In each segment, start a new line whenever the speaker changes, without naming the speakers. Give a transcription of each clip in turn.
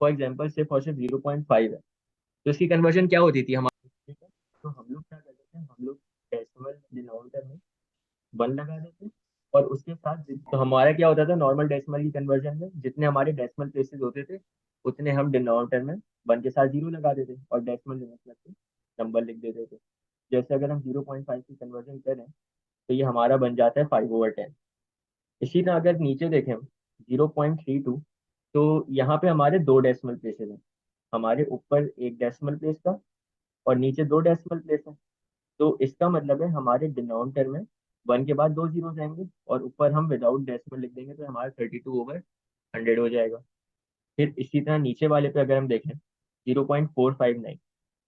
For example सिर्फ और सिर्फ 0.5 है, तो इसकी कन्वर्जन क्या होती थी हमारी, ठीक है। तो हम लोग क्या करते थे, हम लोग डेसिमल डिनोमिनेटर में 1 लगा देते, और उसके साथ तो हमारा क्या होता था नॉर्मल डेसिमल की कन्वर्जन में, जितने हमारे डेसिमल प्लेसेस होते थे उतने हम डिनोमिनेटर में 1 के साथ 0 लगा देते और डेसिमल यूनिट के नंबर लिख देते थे। जैसे अगर हम 0.5 की कन्वर्जन करें तो ये हमारा बन जाता है 5/10। इसी तरह अगर नीचे देखें हम 0.32, तो यहाँ पे हमारे दो डेसिमल प्लेसेस हैं, हमारे ऊपर एक डेसिमल प्लेस था और नीचे दो डेसिमल प्लेस है। तो इसका मतलब है हमारे डिनोमिनेटर में 1 के बाद दो जीरो आएंगे और ऊपर हम विदाउट डेसिमल लिख देंगे, तो हमारा 32/100 हो जाएगा। फिर इसी तरह नीचे वाले पे अगर हम देखें 0.459,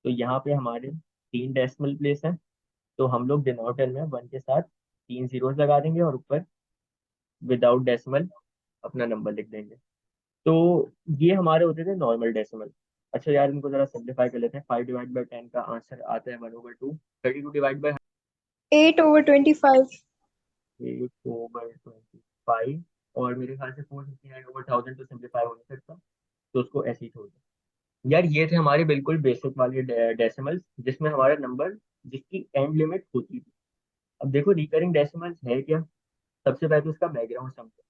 तो यहाँ पे हमारे तीन डेसिमल प्लेस हैं, तो हम लोग डिनोमिनेटर में 1 के साथ तीन जीरोस लगा देंगे और ऊपर विदाउट डेसिमल अपना नंबर लिख देंगे। तो ये हमारे होते थे नॉर्मल डेसिमल। अच्छा यार, इनको जरा सिंप्लीफाई कर लेते हैं। 5/10 का आंसर आता है 1/2। 32/100
8/25।
8/25। और मेरे ख्याल से 459/1000 तो सिंप्लीफाई हो नहीं सकता, तो उसको ऐसे ही छोड़ दो। यार ये थे हमारे बिल्कुल बेसिक वाले डेसिमल्स, जिसमें हमारा नंबर जिसकी एंड लिमिट होती थी। अब देखो रिकरिंग डेसिमल्स है क्या। सबसे पहले तो इसका बैकग्राउंड समझो।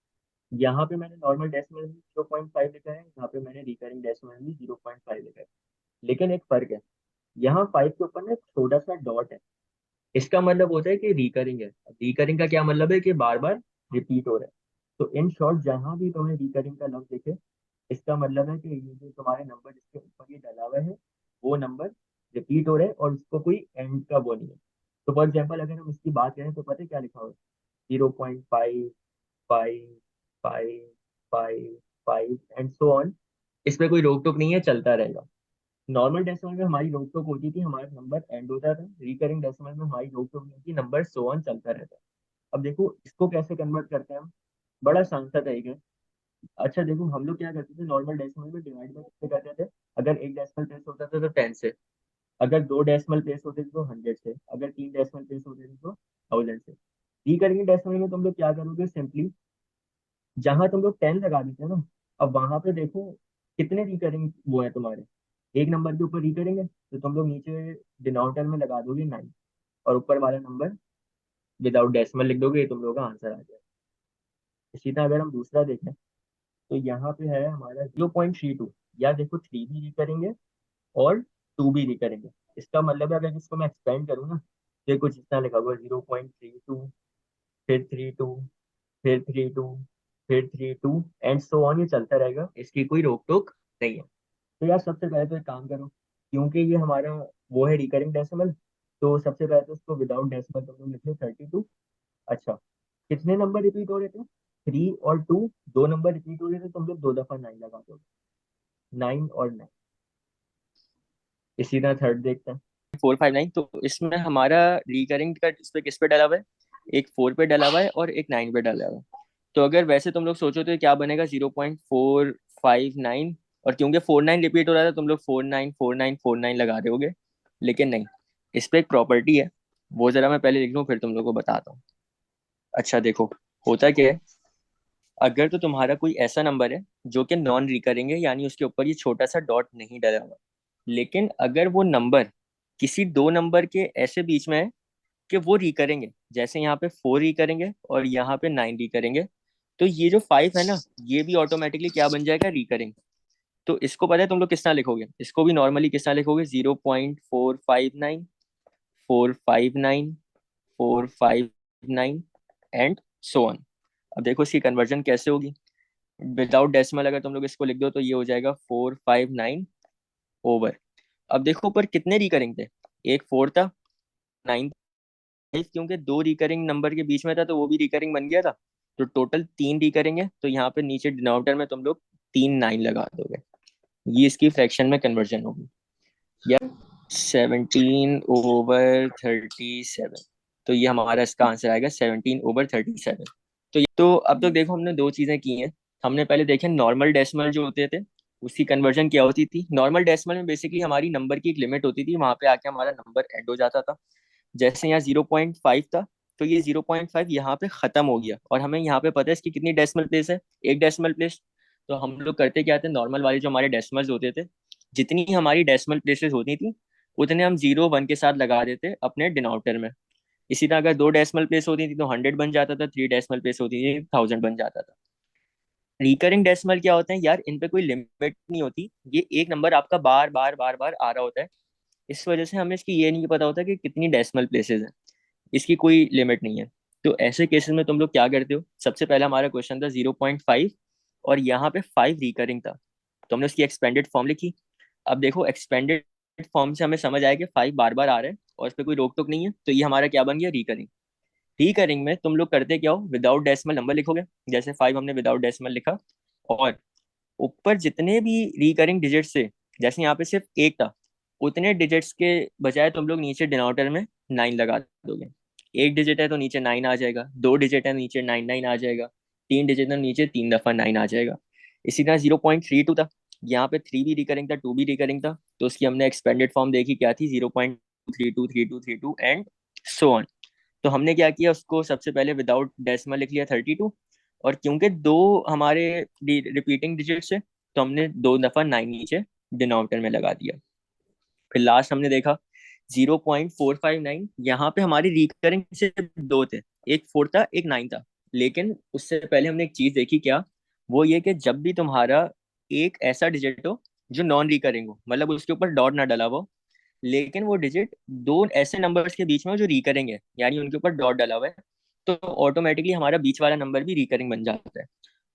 यहाँ पे मैंने नॉर्मल डेसिमल में 0.5 लिखा है, यहाँ पे मैंने रिकरिंग डेसिमल में 0.5 लिखा है। लेकिन एक फर्क है, यहाँ 5 के ऊपर ना एक छोटा सा डॉट है, इसका मतलब होता है कि रिकरिंग है। रिकरिंग का क्या मतलब है कि बार बार रिपीट हो रहा है। तो इन शॉर्ट जहां भी तुम्हें रिकरिंग का लफ्ज दिखे, इसका मतलब है कि ये जो तुम्हारे नंबर जिसके ऊपर ये डला हुआ है वो नंबर रिपीट हो रहे हैं और उसको कोई एंड का वो नहीं है। तो फॉर एग्जाम्पल अगर हम इसकी बात करें तो पता है क्या लिखा हुआ है, 0.5 5 5 5 एंड सो ऑन। इस पे कोई रोक टोक नहीं है, चलता रहेगा। नॉर्मल डेसिमल में हमारी रोक टोक होती थी, हमारा नंबर एंड होता था। रिकरिंग डेसिमल में हमारी रोक टोक नहीं होती, नंबर सो ऑन चलता रहता है। अब देखो इसको कैसे कन्वर्ट करते हैं हम, बड़ा आसान सा तरीका है। अच्छा देखो, हम लोग क्या करते थे नॉर्मल डेसिमल में डिवाइड बाय किससे करते थे। अगर एक डेसिमल प्लेस होता था तो 10 से, अगर दो डेसिमल प्लेस होते थे तो 100 से, अगर तीन डेसिमल प्लेस होते थे तो 1000 से। रिकरिंग डेसिमल में तुम लोग क्या करोगे, सिंपली जहां तुम लोग 10 लगा देते हो ना, अब वहां पे देखो कितने रिकरिंग वो है तुम्हारे, एक नंबर के ऊपर रिकरिंग है, तो तुम लोग नीचे डिनोमिनेटर में लगा दोगे 9 और ऊपर वाला नंबर विदाउट डेसिमल लिख दोगे, ये तुम लोगों का आंसर आ जाएगा। इसी तरह अगर हम दूसरा देखें तो यहाँ पे है हमारा 0.32, या देखो 3 भी रिकरिंग है और 2 भी रिकरिंग है। इसका मतलब है अगर इसको मैं एक्सपेंड करूँ ना, तो ये कुछ इतना लिखा हुआ 0.32, फिर 32, फिर 32, फिर 32 एंड सो ऑन, ये चलता रहेगा, इसकी कोई रोक टोक नहीं है। तो यार सबसे पहले तो एक काम करो, क्योंकि ये हमारा वो है रिकरिंग डेसिमल, तो सबसे पहले तो उसको विदाउट डेसिमल तुम लोग लिख लो 32। अच्छा, कितने नंबर रिपीट हो रहे थे, 3 और 2, दो नंबर रिपीट हो रहे थे, तुम लोग दो दफा 9 लगा दो, 9 और 9। इसी तरह थर्ड देखते हैं।
459, तो इसमें हमारा रिकरिंग का इस पे किस पे डला हुआ है? एक 4 पे डला हुआ है और एक 9 पे डला हुआ है। तो अगर वैसे तुम लोग सोचो तो क्या बनेगा? 0.459। और क्योंकि 49 रिपीट हो रहा था, तुम लोग 49 49 49 लगा रहे होगे। लेकिन नहीं, इस पे एक प्रॉपर्टी है, वो जरा मैं पहले लिख लूँ फिर तुम लोग को बताता हूँ। अच्छा देखो, होता क्या है, अगर तो तुम्हारा कोई ऐसा नंबर है जो कि नॉन रिकरिंग है, यानी उसके ऊपर ये छोटा सा डॉट नहीं डला हुआ, लेकिन अगर वो नंबर किसी दो नंबर के ऐसे बीच में है कि वो रिकरेंगे, जैसे यहाँ पे 4 रिकरेंगे और यहाँ पे 9 रिकरेंगे, तो ये जो 5 है ना, ये भी ऑटोमेटिकली क्या बन जाएगा? रिकरिंग। तो इसको पता है तुम लोग किस तरह लिखोगे? इसको भी नॉर्मली किस तरह लिखोगे? 0.459 459 459 एंड सो ऑन। अब देखो इसकी कन्वर्जन कैसे होगी। विदाउट डेसिमल अगर तुम लोग इसको लिख दो तो ये हो जाएगा 459/। अब देखो ऊपर कितने रिकरिंग थे, एक 4 था, 9, क्योंकि दो रिकरिंग नंबर के बीच में था तो वो भी रिकरिंग बन गया था। तो टोटल 3 रिकरिंग है, तो यहाँ पे नीचे डिनोमिनेटर में तुम लोग 3 9 लगा दोगे। ये इसकी फ्रैक्शन में कन्वर्जन होगी या 17/37। तो ये हमारा इसका आंसर आएगा 17/37। तो अब तक देखो हमने दो चीजें की हैं। हमने पहले देखे नॉर्मल डेसिमल जो होते थे, उसकी कन्वर्जन क्या होती थी। नॉर्मल डेसिमल में बेसिकली हमारी नंबर की एक लिमिट होती थी, वहां पे आके हमारा नंबर एंड हो जाता था। जैसे यहाँ 0.5 था, तो ये 0.5 यहाँ पे खत्म हो गया और हमें यहाँ पे पता है इसकी कितनी डेसिमल प्लेस है? एक डेसिमल प्लेस। तो हम लोग करते क्या थे, नॉर्मल वाले जो हमारे डेसिमल्स होते थे, जितनी हमारी डेसिमल प्लेसेस होती थी उतने हम 0 1 के साथ लगा देते अपने डिनोमिनेटर में। इसी तरह अगर 2 डेसिमल प्लेस होती थी तो 100 बन जाता था, 3 डेसिमल प्लेस होती थी 1000 बन जाता था। रिकरिंग डेसिमल क्या होते हैं यार, इन पे कोई लिमिट नहीं होती, ये एक नंबर आपका बार बार बार बार आ रहा होता है। इस वजह से हमें इसकी ये नहीं पता होता कि कितनी डेसिमल प्लेसेस हैं, इसकी कोई लिमिट नहीं है। तो ऐसे केसेस में तुम लोग क्या करते हो, सबसे पहला हमारा क्वेश्चन था 0.5 और यहाँ पे 5 रिकरिंग था, तो हमने उसकी एक्सपेंडेड फॉर्म लिखी। अब देखो एक्सपेंडेड फॉर्म से हमें समझ आया कि 5 बार बार आ रहे हैं और इस पर कोई रोक टोक नहीं है, तो ये हमारा क्या बन गया, रिकरिंग। रिकरिंग में तुम लोग करते क्या हो, विदाउट डेसिमल नंबर लिखोगे, जैसे 5 हमने विदाउट डेसिमल लिखा, और ऊपर जितने भी रिकरिंग डिजिट्स थे, जैसे यहाँ पे सिर्फ एक था, उतने डिजिट्स के बजाय तुम लोग नीचे डिनोमिनेटर में 9 लगा दोगे। एक डिजिट है तो नीचे 9 आ जाएगा, 2 डिजिट है नीचे 9 9 आ जाएगा, 3 डिजिट है नीचे 3 दफा 9 आ जाएगा। इसी तरह 0.32 था, यहाँ पे 3 भी रिकरिंग था, 2 भी रिकरिंग था, तो उसकी हमने एक्सपेंडेड फॉर्म देखी क्या थी, 0.323232 एंड सो ऑन। तो हमने क्या किया, उसको सबसे पहले विदाउट डेसिमल लिख लिया 32, और क्योंकि दो हमारे रिपीटिंग डिजिट्स है, तो हमने 2 दफा 9 नीचे डिनोमिनेटर में लगा दिया। फिर लास्ट हमने देखा 0.459, यहाँ पे हमारी रिकरिंग से दो थे, एक 4 था एक 9 था। लेकिन उससे पहले हमने एक चीज देखी क्या, वो ये कि जब भी तुम्हारा एक ऐसा डिजिट हो जो नॉन रिकरिंग हो, मतलब उसके ऊपर डॉट ना डला हुआ हो, लेकिन वो डिजिट दो ऐसे नंबर्स के बीच में हो जो रिकरिंग है, यानी उनके ऊपर डॉट डला हुआ है, तो ऑटोमेटिकली हमारा बीच वाला नंबर भी रिकरिंग बन जाता है।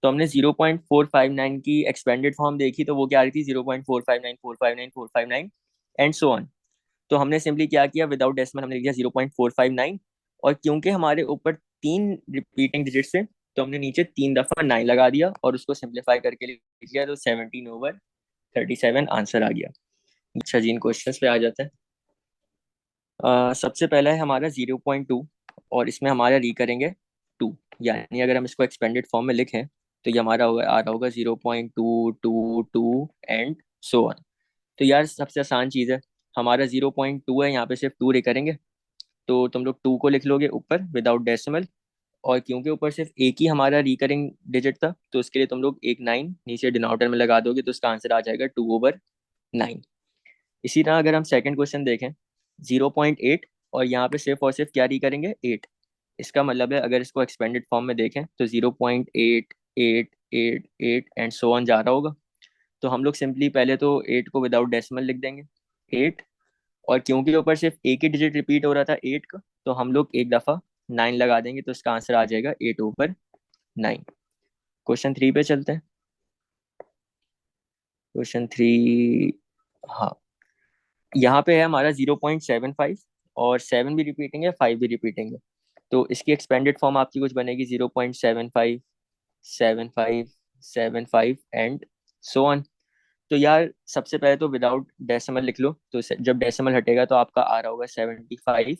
तो हमने 0.459 की एक्सपेंडेड फॉर्म देखी, तो वो क्या आ रही थी, 0.459 459 459 एंड सो ऑन। तो हमने सिंपली क्या किया, विदाउट डेसिमल हमने लिख दिया 0.459, और क्योंकि हमारे ऊपर 3 रिपीटिंग डिजिट्स है, तो हमने नीचे 3 दफा 9 लगा दिया और उसको सिंप्लीफाई करके लिख दिया, तो 17/37 आंसर आ गया। अच्छा जी, इन क्वेश्चन पे आ जाते हैं। सबसे पहला है हमारा 0.2, और इसमें हमारा रिकरेंगे 2, यानी अगर हम इसको एक्सपेंडेड फॉर्म में लिखें तो ये हमारा होगा, आ रहा होगा 0.222 एंड सो ऑन। तो यार सबसे आसान चीज़ है, हमारा 0.2 है, यहाँ पे सिर्फ 2 रिकरेंगे, तो तुम लोग 2 को लिख लोगे ऊपर विदाउट डेसिमल, और क्योंकि ऊपर सिर्फ एक ही हमारा रिकरिंग डिजिट था, तो उसके लिए तुम लोग एक 9 नीचे डिनोमिनेटर में लगा दोगे, तो उसका आंसर आ जाएगा 2/9। इसी तरह अगर हम सेकंड क्वेश्चन देखें, 0.8, और यहाँ पे सिर्फ और सिर्फ क्या री करेंगे, 8। इसका मतलब है अगर इसको एक्सपेंडेड फॉर्म में देखें तो 0.8 8 8 8 एंड सो ऑन जा रहा होगा। तो हम लोग सिंपली पहले तो 8 को विदाउट डेसिमल लिख देंगे, 8, और क्योंकि ऊपर सिर्फ एक ही डिजिट रिपीट हो रहा था 8 का, तो हम लोग एक दफा 9 लगा देंगे, तो इसका आंसर आ जाएगा 8/9। क्वेश्चन 3 पे चलते हैं। क्वेश्चन 3, हाँ, यहाँ पे है हमारा 0.75, और 7 भी रिपीटिंग है, 5 भी रिपीटिंग है, तो इसकी एक्सपेंडेड फॉर्म आपकी कुछ बनेगी 0.75 75 75 एंड सो ऑन। तो यार सबसे पहले तो विदाउट डेसिमल लिख लो, तो जब डेसिमल हटेगा तो आपका आ रहा होगा 75,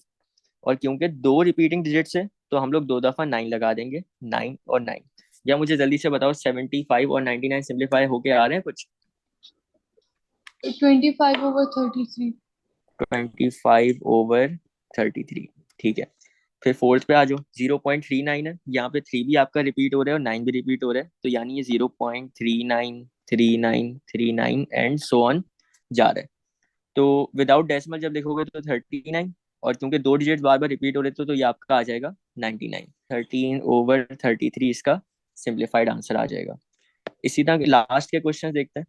और क्योंकि दो रिपीटिंग डिजिट्स है, तो हम लोग 2 दफा 9 लगा देंगे, 9 और 9। या मुझे जल्दी से बताओ, 75 और 99 सिंप्लीफाई होके आ रहे हैं कुछ?
25/33।
25/33, ठीक है। फिर फोर्थ पे आ जाओ, 0.39 है, यहाँ पे 3 भी आपका रिपीट हो रहा है और 9 भी रिपीट हो रहा है, तो यानी ये 0.39 39 39 एंड सो ऑन जा रहा है। तो विदाउट डेसिमल जब लिखोगे तो 39, और क्योंकि दो डिजिट बार बार रिपीट हो रहे थे, तो ये आपका आ जाएगा 99। 13/33 इसका सिंप्लीफाइड आंसर आ जाएगा। इसी तरह लास्ट के क्वेश्चन देखते हैं।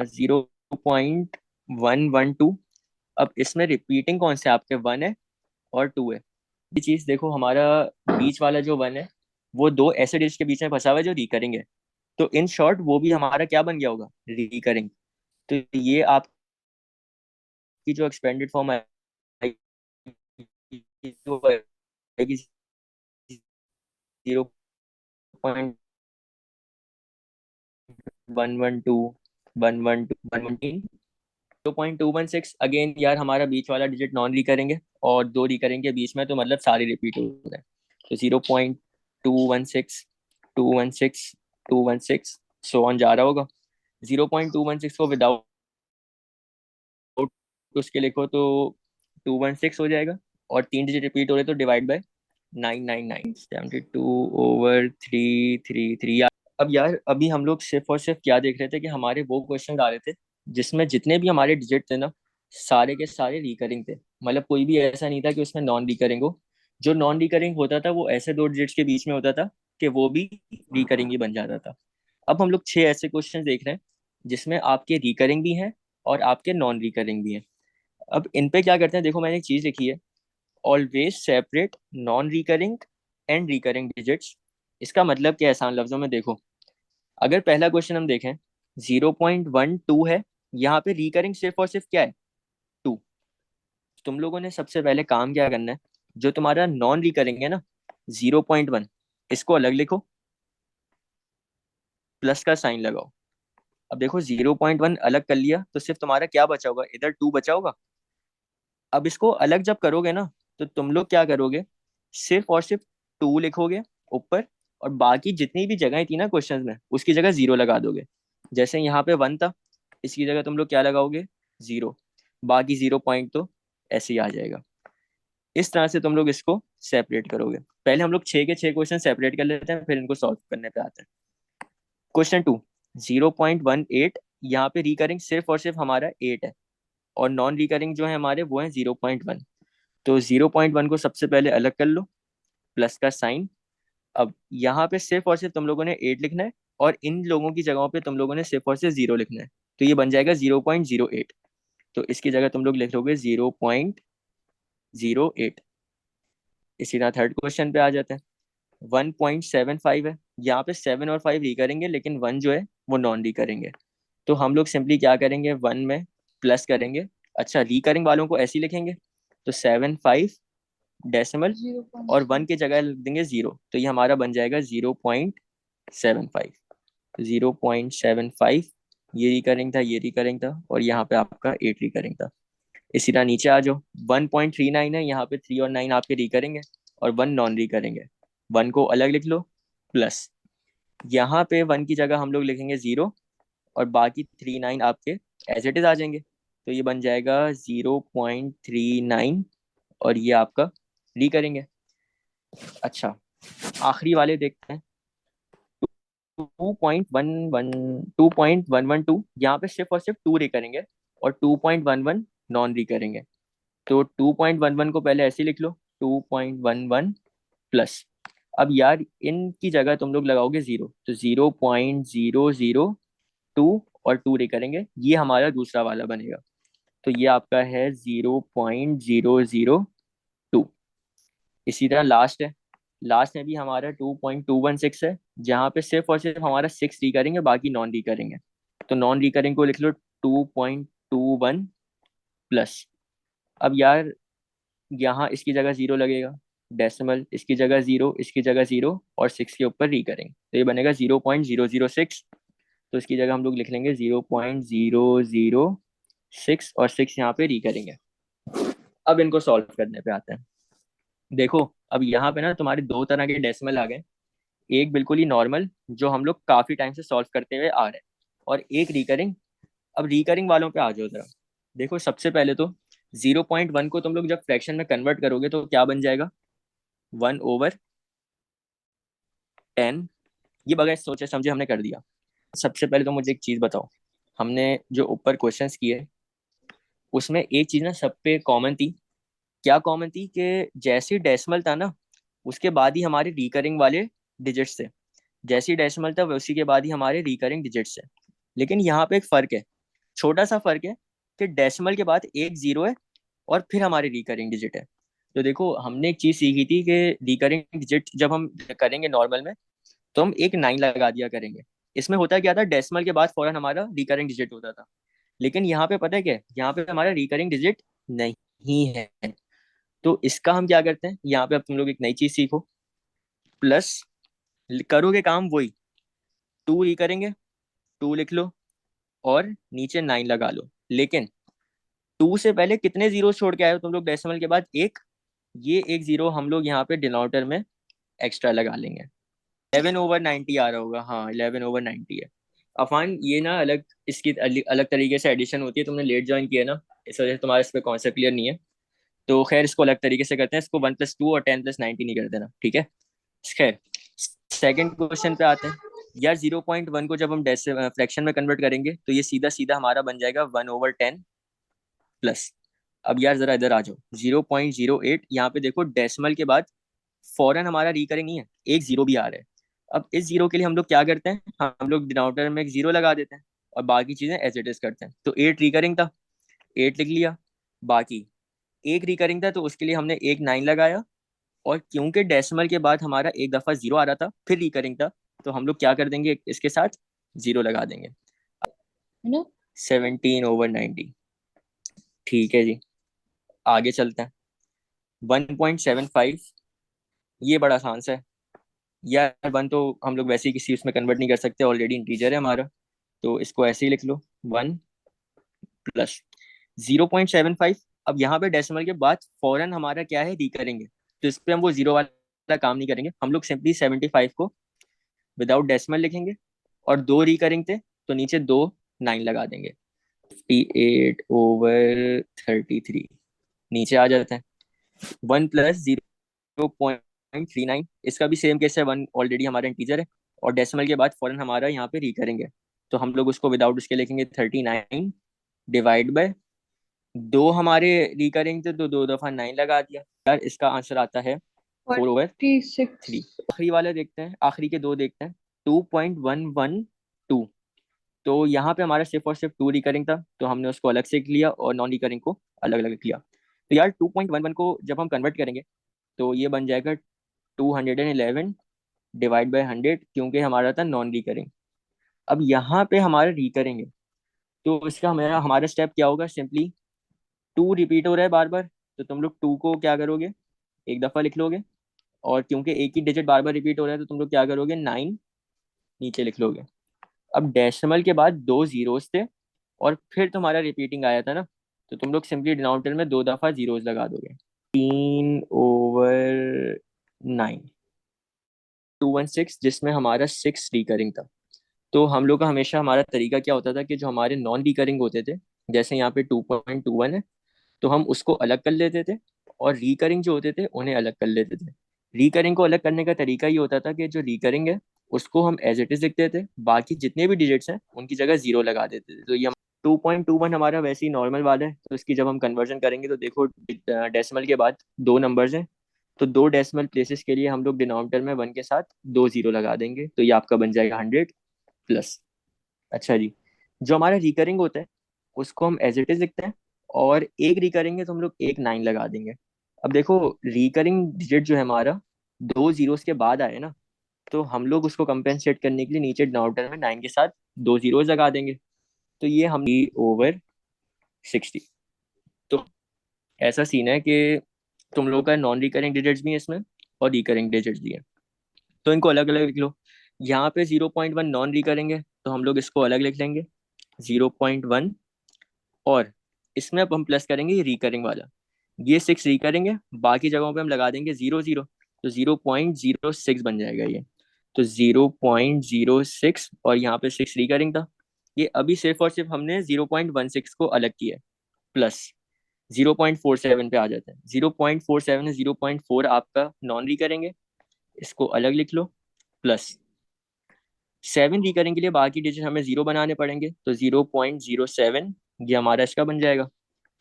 0.112, अब इसमें रिपीटिंग कौन से आपके, 1 है और 2 है। ये चीज देखो, हमारा बीच वाला जो 1 है वो दो ऐसे डिजिट के बीच में फंसा हुआ है जो रिकरिंग है, तो इन शॉर्ट वो भी हमारा क्या बन गया होगा, रिकरिंग। तो ये आपकी जो एक्सपेंडेड फॉर्म आएगी, जो आएगी 0.112 112 113, 0.216 अगेन यार, हमारा बीच वाला डिजिट नॉन रिकरेंगे और दो रिकरेंगे बीच में, तो मतलब सारे रिपीट हो रहे हैं। तो 0.216 216 216 सो ऑन जा रहा होगा। 0.216 को विदाउट उसके लिखो तो 216 हो जाएगा, और 3 डिजिट रिपीट हो रहे तो डिवाइड बाय 999, 72/333। अब यार अभी हम लोग सिर्फ और सिर्फ क्या देख रहे थे कि हमारे वो क्वेश्चन आ रहे थे जिसमें जितने भी हमारे डिजिट थे ना, सारे के सारे रिकरिंग थे। मतलब कोई भी ऐसा नहीं था कि उसमें नॉन रिकरिंग हो। जो नॉन रिकरिंग होता था वो ऐसे दो डिजिट्स के बीच में होता था कि वो भी रिकरिंग ही बन जाता था। अब हम लोग 6 ऐसे क्वेश्चन देख रहे हैं जिसमें आपके रिकरिंग भी हैं और आपके नॉन रिकरिंग भी हैं। अब इन पे क्या करते हैं, देखो मैंने एक चीज लिखी है, always separate non recurring and recurring digits. इसका मतलब क्या है आसान लफ्जों में, देखो अगर पहला क्वेश्चन हम देखें 0.12 है, यहाँ पे रिकरिंग सिर्फ और सिर्फ क्या है, 2। तुम लोगों ने सबसे पहले काम क्या करना है, जो तुम्हारा नॉन रिकरिंग है ना 0.1, इसको अलग लिखो, प्लस का साइन लगाओ। अब देखो 0.1 अलग कर लिया तो सिर्फ तुम्हारा क्या बचा होगा, इधर 2 बचा होगा। अब इसको अलग जब करोगे ना तो तुम लोग क्या करोगे, सिर्फ और सिर्फ 2 लिखोगे ऊपर, और बाकी जितनी भी जगह थी ना क्वेश्चन में उसकी जगह 0 लगा दोगे। जैसे यहाँ पे 1 था, इसकी जगह तुम लोग क्या लगाओगे, 0। बाकी 0 पॉइंट तो ऐसे ही आ जाएगा। इस तरह से तुम लोग इसको सेपरेट करोगे। पहले हम लोग 6 के 6 क्वेश्चन सेपरेट कर लेते हैं, फिर इनको सॉल्व करने पे आते हैं। क्वेश्चन 2, 0.18, यहाँ पे रिकरिंग सिर्फ और सिर्फ हमारा 8 है, और नॉन रिकरिंग जो है हमारे वो है 0.1। तो 0.1 को सबसे पहले अलग कर लो, प्लस का साइन। अब यहाँ पे सिर्फ और सिर्फ तुम लोगों ने 8 लिखना है, और इन लोगों की जगहों पे तुम लोगों ने सिर्फ और सिर्फ 0 लिखना है। तो ये बन जाएगा 0.08। तो इसकी जगह तुम लोग लिख लोगे 0.08। इसी तरह थर्ड क्वेश्चन पे आ जाते हैं। 1.75 है, यहाँ पे 7 और 5 रिकरेंगे, लेकिन 1 जो है वो नॉन रिकरेंगे। तो हम लोग सिंपली क्या करेंगे, 1 में प्लस करेंगे। अच्छा, रिकरिंग वालों को ऐसे ही लिखेंगे, तो 7 5 डेसिमल, और 1 की जगह लिख देंगे 0, तो ये हमारा बन जाएगा 0.75। 0.75 ये रिकरिंग था, ये रिकरिंग था, और यहाँ पे आपका 8 रिकरिंग था। इसी तरह नीचे आ जाओ, 1.39 है, यहाँ पे 3 और 9 आपके रिकरिंग है, और 1 नॉन रिकरिंग है। 1 को अलग लिख लो, प्लस यहाँ पे 1 की जगह हम लोग लिखेंगे 0, और बाकी 3 9 आपके एज इट इज आ जाएंगे। तो ये बन जाएगा 0.39, और ये आपका रिकरिंग है। अच्छा, आखिरी वाले देखते हैं। 2.11 यहाँ पे सिर्फ और सिर्फ 2 रिकरिंग है, और 2.11 नॉन रिकरिंग है। तो 2.11 को पहले ऐसे लिख लो, 2.11 प्लस। अब यार इनकी जगह तुम लोग लगाओगे 0, तो 0.002 और 2 करेंगे, ये हमारा दूसरा वाला बनेगा। तो ये आपका है 0.002। इसी तरह लास्ट है, लास्ट में भी हमारा 2.216 है, जहाँ पे सिर्फ और सिर्फ हमारा 6 करेंगे, बाकी नॉन करेंगे। तो नॉन रिकरिंग को लिख लो 2.21 प्लस। अब यार यहाँ इसकी जगह 0 लगेगा, डेसिमल, इसकी जगह 0, इसकी जगह 0, और 6 के ऊपर री करेंगे, तो ये बनेगा 0.006। तो इसकी जगह हम लोग लिख लेंगे 0.006, और 6 यहाँ पे री करेंगे। अब इनको सॉल्व करने पे आते हैं। देखो अब यहाँ पे ना तुम्हारे दो तरह के डेसिमल आ गए। एक बिल्कुल ही नॉर्मल जो हम लोग काफी टाइम से सॉल्व करते हुए आ रहे हैं, और एक रिकरिंग। अब रिकरिंग वालों पे आ जाओ जरा। देखो सबसे पहले तो 0.1 को तुम लोग जब फ्रैक्शन में कन्वर्ट करोगे तो क्या बन जाएगा, 1/10। ये बगैर सोचे समझे हमने कर दिया। सबसे पहले तो मुझे एक चीज बताओ, हमने जो ऊपर क्वेश्चंस किए उसमें एक चीज ना सब पे कॉमन थी। क्या कॉमन थी, कि जैसे डेसिमल था ना उसके बाद ही हमारे रिकरिंग वाले डिजिट्स थे। जैसी डेसिमल था उसी के बाद ही हमारे रिकरिंग डिजिट्स है। लेकिन यहाँ पे एक फर्क है, छोटा सा फर्क है, कि डेसिमल के बाद एक 0 है, और फिर हमारे रिकरिंग डिजिट है। तो देखो हमने एक चीज सीखी थी कि रिकरिंग डिजिट जब हम करेंगे नॉर्मल में, तो हम एक 9 लगा दिया करेंगे। इसमें होता क्या था, डेसिमल के बाद फौरन हमारा रिकरिंग डिजिट होता था। लेकिन यहाँ पे पता है क्या है? यहाँ पे हमारा रिकरिंग डिजिट नहीं है। तो इसका हम क्या करते हैं, यहाँ पे अब तुम लोग एक नई चीज सीखो, प्लस करोगे काम वही, 2 रिकरेंगे, 2 लिख लो, और नीचे 9 लगा लो। लेकिन 2 से पहले कितने जीरो छोड़ के आए हो तुम लोग डेसिमल के बाद, एक। ये एक 0 हम लोग यहाँ पे डिनोमिनेटर में एक्स्ट्रा लगा लेंगे। 11/90 आ रहा होगा, हाँ 11/90 है। अफान ये ना अलग, इसकी अलग तरीके से एडिशन होती है, तुमने लेट ज्वाइन किया ना, इस वजह से तुम्हारा इस पे कॉन्सेप्ट क्लियर नहीं है। तो खैर इसको अलग तरीके से करते हैं, इसको 1+2 और 10+90 नहीं कर देना, ठीक है। खैर सेकंड क्वेश्चन पे आते हैं। यार 0.1 को जब हम फ्रैक्शन में कन्वर्ट करेंगे तो ये सीधा सीधा हमारा बन जाएगा 1/10 प्लस। अब यार जरा इधर आ जाओ, 0.08 यहाँ पे देखो डेसिमल के बाद फौरन हमारा रिकरिंग नहीं है, एक जीरो भी आ रहा है। अब इस जीरो के लिए हम लोग क्या करते हैं, हम लोग डिनोमिनेटर में एक जीरो लगा देते हैं और बाकी चीजें एज इट इज करते हैं। तो 8 रिकरिंग था, 8 लिख लिया। बाकी एक रिकरिंग था तो उसके लिए हमने एक 9 लगाया। और क्योंकि डेसिमल के बाद हमारा एक दफा जीरो आ रहा था फिर रिकरिंग था, तो हम लोग क्या कर देंगे, इसके साथ जीरो लगा देंगे,
है ना।
17/90। ठीक है जी, आगे चलते हैं। 1.75, ये बड़ा आसान सा है यार। वन तो हम लोग वैसे ही किसी उसमें कन्वर्ट नहीं कर सकते, ऑलरेडी इंटीजर है हमारा, तो इसको ऐसे ही लिख लो, 1 प्लस 0.75। अब यहाँ पे डेसिमल के बाद फौरन हमारा क्या है, रिकरेंगे, तो इस पे हम वो जीरो वाला काम नहीं करेंगे, हम लोग सिंपली 75 को विदाउट डेसिमल लिखेंगे। और दो रिकरिंग थे तो नीचे दो 9 लगा देंगे, 58/33 नीचे आ जाते हैं। 1 प्लस 0.39, इसका भी सेम केस है, वन ऑलरेडी हमारा इंटीजर है और डेसिमल के बाद फौरन हमारा यहाँ पे रिकरेंगे, तो हम लोग उसको विदाउट उसके लिखेंगे 39 डिवाइड बाय दो हमारे रिकरिंग थे तो दो दफा 9 लगा दिया। यार इसका आंसर आता है 4/3।
46।
आखिरी वाले देखते हैं, आखिरी के दो देखते हैं, 2.112। तो यहाँ पे हमारा सिर्फ और सिर्फ टू रिकरिंग था तो हमने उसको अलग से लिया और नॉन रिकरिंग को अलग अलग लिया। तो यार 2.11 को जब हम कन्वर्ट करेंगे तो ये बन जाएगा 211 डिवाइड बाई 100, क्योंकि हमारा था नॉन रिकरिंग। अब यहाँ पे हमारा रिकरिंग है तो इसका हमारा हमारा स्टेप क्या होगा, सिंपली टू रिपीट हो रहा है बार बार, तो तुम लोग टू को क्या करोगे, एक दफा लिख लोगे। और क्योंकि एक ही डिजिट बार बार रिपीट हो रहा है तो तुम लोग क्या करोगे, 9 नीचे लिख लोगे। अब डेसिमल के बाद दो जीरोस थे और फिर तुम्हारा रिपीटिंग आया था ना, तो तुम लोग सिंपली डिनोमिनेटर में दो दफा जीरोस लगा दोगे। 3/9, 216, जिसमें हमारा 6 रिकरिंग था। तो हम लोग का हमेशा हमारा तरीका क्या होता था कि जो हमारे नॉन रिकरिंग होते थे, जैसे यहाँ पे 2.21 है, तो हम उसको अलग कर लेते थे और रिकरिंग जो होते थे उन्हें अलग कर लेते थे। रिकरिंग को अलग करने का तरीका ये होता था कि जो रिकरिंग है उसको हम एज इट इज लिखते थे, बाकी जितने भी डिजिट्स हैं उनकी जगह जीरो लगा देते थे। तो ये 2.21 हमारा वैसे ही नॉर्मल वाला है, तो इसकी जब हम कन्वर्जन करेंगे तो देखो डेसिमल के बाद दो नंबर्स हैं, तो दो डेसिमल प्लेसेस के लिए हम लोग डिनोमिनेटर में वन के साथ दो जीरो लगा देंगे, तो ये आपका बन जाएगा 100 प्लस। अच्छा जी, जो हमारा रिकरिंग होता है उसको हम एज इट इज लिखते हैं और एक रिकरिंग है तो हम लोग एक 9 लगा देंगे। अब देखो रिकरिंग डिजिट जो है हमारा दो जीरोस के बाद आए ना, तो हम लोग उसको कंपेंसेट करने के लिए नीचे डिनोमिनेटर में 9 के साथ दो जीरोस लगा देंगे, तो ये हम 3/60। तो ऐसा सीन है कि तुम लोग का नॉन रिकरिंग डिजिट्स भी है इसमें और रिकरिंग डिजिट्स भी है, तो इनको अलग अलग लिख लो। यहाँ पे 0.1 नॉन रिकरिंग है तो हम लोग इसको अलग लिख लेंगे 0.1, और इसमें अब हम प्लस करेंगे ये रिकरिंग वाला, ये 6 रिकरिंग है, बाकी जगहों पे हम लगा देंगे जीरो जीरो, तो 0.06 बन जाएगा ये। तो 0.06 और यहाँ पे 6 रिकरिंग था, ये अभी सिर्फ और सिर्फ हमने 0.16 को अलग किया है, प्लस 0.47 पे आ जाता है। 0.47 है, 0.4 आपका नॉन रिकरिंग है, इसको अलग लिख लो, प्लस 7 रिकरिंग के लिए बाकी डिजिट हमें जीरो बनाने पड़ेंगे, तो 0.07 ये हमारा इसका बन जाएगा।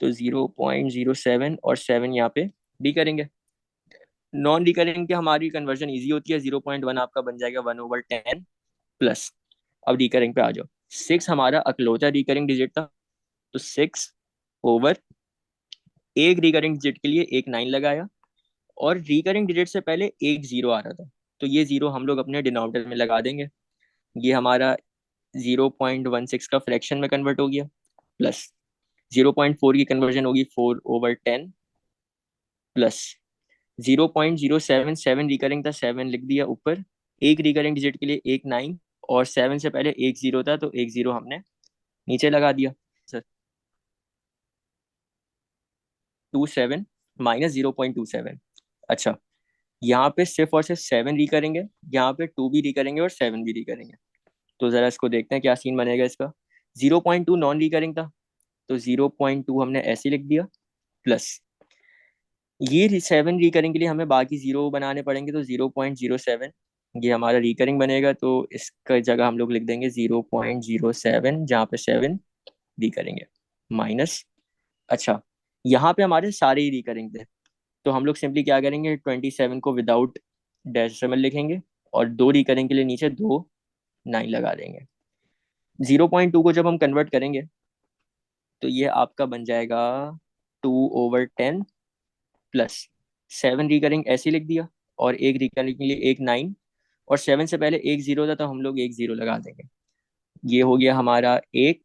तो 0.07 और 7 यहाँ पे रिकरिंग है। नॉन रिकरिंग की हमारी कन्वर्जन इजी होती है, 0.1 आपका बन जाएगा 1/10 प्लस। अब रिकरिंग पे आ जाओ, 6 हमारा अकलौता रिकरिंग डिजिट था, तो 6 ओवर एक रिकरिंग डिजिट के लिए एक 9 लगाया, और रिकरिंग डिजिट से पहले एक जीरो आ रहा था, तो ये जीरो हम लोग अपने डिनोमिनेटर में लगा देंगे, ये हमारा 0.16 का फ्रैक्शन में कन्वर्ट हो गया, प्लस 0.4 की कन्वर्जन होगी 4/10 प्लस 0.077 रिकरिंग था, 7 लिख दिया ऊपर, एक रिकरिंग डिजिट के लिए एक 9, और 7 से पहले एक जीरो था तो एक जीरो हमने नीचे लगा दिया सर। 27 माइनस 0.27। अच्छा, यहाँ पे सिर्फ और सिर्फ 7 रिकरेंगे, यहाँ पे 2 भी रिकरेंगे और 7 भी रिकरेंगे, तो जरा इसको देखते हैं क्या सीन बनेगा इसका। 0.2 नॉन रिकरिंग था तो 0.2 हमने ऐसे लिख दिया, प्लस ये 7 रिकरिंग के लिए हमें बाकी जीरो बनाने पड़ेंगे, तो 0.07 ये हमारा रिकरिंग बनेगा, तो इसका जगह हम लोग लिख देंगे 0.07, जहाँ पे 7 रिकरिंग है, माइनस। अच्छा, यहाँ पे हमारे सारे ही रिकरिंग थे, तो हम लोग सिंपली क्या करेंगे, 27 को विदाउट डेसिमल लिखेंगे और दो रिकरिंग के लिए नीचे दो 9 लगा देंगे। 0.2 को जब हम कन्वर्ट करेंगे तो ये आपका बन जाएगा 2/10 प्लस 7 रिकरिंग ऐसे लिख दिया, और एक रिकरिंग के लिए एक 9, और 7 से पहले एक जीरो था तो हम लोग एक जीरो लगा देंगे। ये हो गया हमारा एक,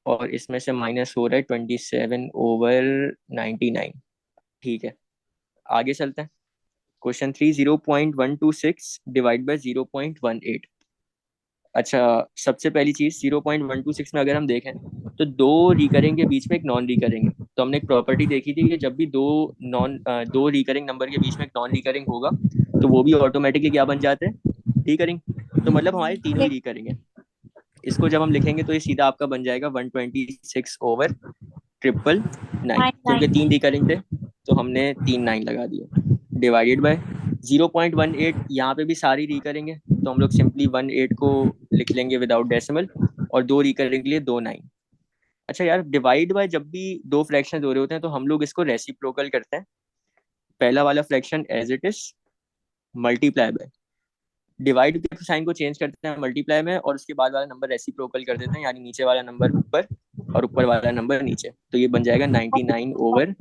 और इसमें से माइनस हो रहा है 27/99। ठीक है, आगे चलते हैं। Question 3, 0.126 divide by 0.18। अच्छा, सबसे पहली चीज 0.126 में अगर हम देखें तो दो रिकरिंग के बीच में एक नॉन रिकरिंग है, तो हमने एक प्रॉपर्टी देखी थी कि जब भी दो रिकरिंग नंबर के बीच में एक नॉन रिकरिंग होगा तो वो भी ऑटोमेटिकली क्या बन जाते हैं, रिकरिंग। तो मतलब हमारे तीनों ही रिकरिंग है। इसको जब हम लिखेंगे तो ये सीधा आपका बन जाएगा 126/999, क्योंकि 3 रिकरिंग थे तो हमने 3 9 लगा दिए, डिवाइडेड बाय 0.18। यहाँ पे भी सारी रिकरिंग है, तो हम लोग सिंपली 18 को लिख लेंगे विदाउट डेसिमल, और दो रिकरिंग के लिए दो 9। अच्छा यार, डिवाइड बाय जब भी दो फ्रैक्शन हो रहे होते हैं तो हम लोग इसको रेसिप्रोकल करते हैं। पहला वाला fraction as it is, multiply by, divide के साइन को चेंज करते हैं मल्टीप्लाई में, और उसके बाद वाला नंबर रेसिप्रोकल कर देते हैं, यानी नीचे वाला नंबर ऊपर और ऊपर वाला नंबर नीचे, तो ये बन जाएगा 99/18।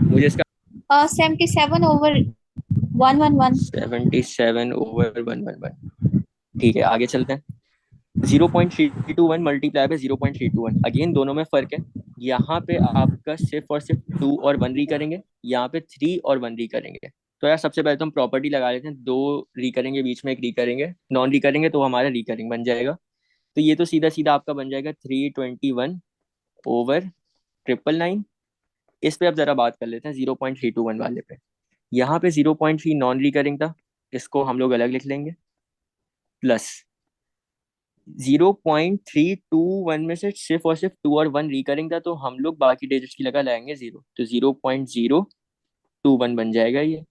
मुझे इसका
77/111।
77/111। ठीक है, आगे चलते हैं। 0.321 मल्टीप्लाई बाय 0.321, अगेन दोनों में फर्क है। यहाँ पे आपका सिर्फ और सिर्फ 2 और 1 री करेंगे, यहाँ पे 3 और 1 री करेंगे। तो यार सबसे पहले तो हम प्रॉपर्टी लगा लेते हैं, दो री करेंगे बीच में एक री करेंगे, नॉन री करेंगे तो हमारा रिकरिंग बन जाएगा। तो ये तो सीधा सीधा आपका बन जाएगा 321/999। इस पे अब जरा बात कर लेते हैं 0.321 वाले पे। यहाँ पे 0.3 नॉन रिकरिंग था, इसको हम लोग अलग लिख लेंगे, प्लस 0.321 में से सिर्फ और सिर्फ 2 और 1 रिकरिंग था, तो हम लोग बाकी डिजिट्स की लगा लाएंगे जीरो, तो 0.021 बन जाएगा ये।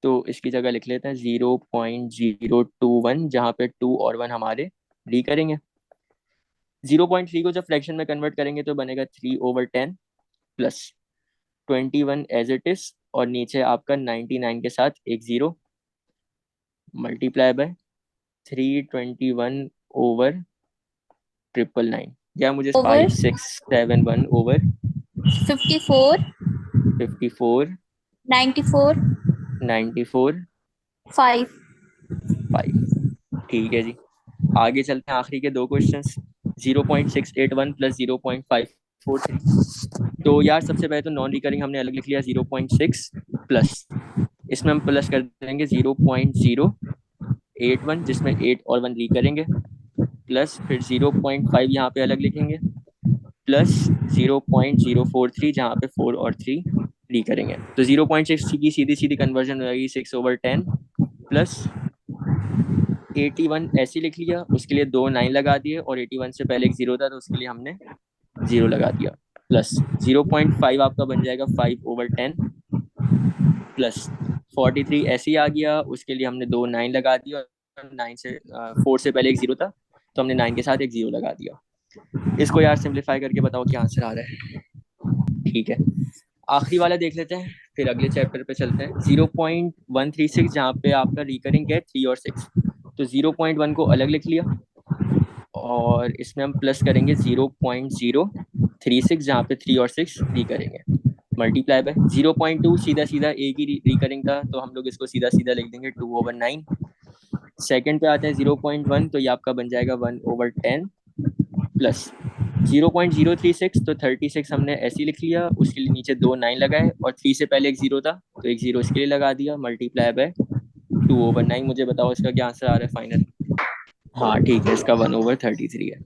तो इसकी जगह लिख लेते हैं 0.021, जहाँ पे 2 और 1 हमारे रिकरिंग है। 0.3 को जब फ्रैक्शन में कन्वर्ट करेंगे तो बनेगा 3/10 प्लस 21 एज इट इज, और नीचे आपका 99 के साथ एक जीरो, मल्टीप्लाई बाय 321/999, या मुझे
Over
5671/54
54 94
94
5।
5। ठीक है जी, आगे चलते हैं, आखिरी के दो क्वेश्चंस। 0.681 प्लस 0.543। तो यार सबसे पहले तो नॉन रिकरिंग हमने अलग लिख लिया 0.6, प्लस इसमें हम प्लस कर देंगे 0.081, जिसमें 8 और 1 रिकरेंगे, प्लस फिर 0.5 यहाँ पे अलग लिखेंगे, प्लस 0.043 जहाँ पे 4 और 3 रिकरेंगे। तो 0.6 की सीधी सीधी कन्वर्जन हो जाएगी 6/10 प्लस 81 ऐसे लिख लिया, उसके लिए दो 9 लगा दिए, और 81 से पहले एक जीरो था तो उसके लिए हमने जीरो लगा दिया, प्लस 0.5 आपका बन जाएगा 5/10 प्लस 43 ऐसे ही आ गया, उसके लिए हमने दो 9 लगा दिया, और 9 से 4 से पहले एक जीरो था तो हमने 9 के साथ एक जीरो लगा दिया। इसको यार सिंप्लीफाई करके बताओ क्या आंसर आ रहा है। ठीक है, आखिरी वाला देख लेते हैं, फिर अगले चैप्टर पे चलते हैं। 0.136 जहाँ पे आपका रिकरिंग है 3 और 6, तो 0.1 को अलग लिख लिया, और इसमें हम प्लस करेंगे 0.036 जहाँ पे 3 और 6 रिकरिंग है, मल्टीप्लाई बाय 0.2 सीधा सीधा एक ही रिकरिंग था तो हम लोग इसको सीधा सीधा लिख देंगे 2/9। सेकंड पे आते हैं 0.1, तो ये आपका बन जाएगा 1/10 प्लस 0.036, तो 36 हमने ऐसे लिख लिया, उसके लिए नीचे दो 9 लगाए, और 3 से पहले एक जीरो था तो एक जीरो इसके लिए लगा दिया, मल्टीप्लाई बाय 2/9। मुझे बताओ इसका क्या आंसर आ रहा है फाइनल। हाँ ठीक है, इसका 1/33 है।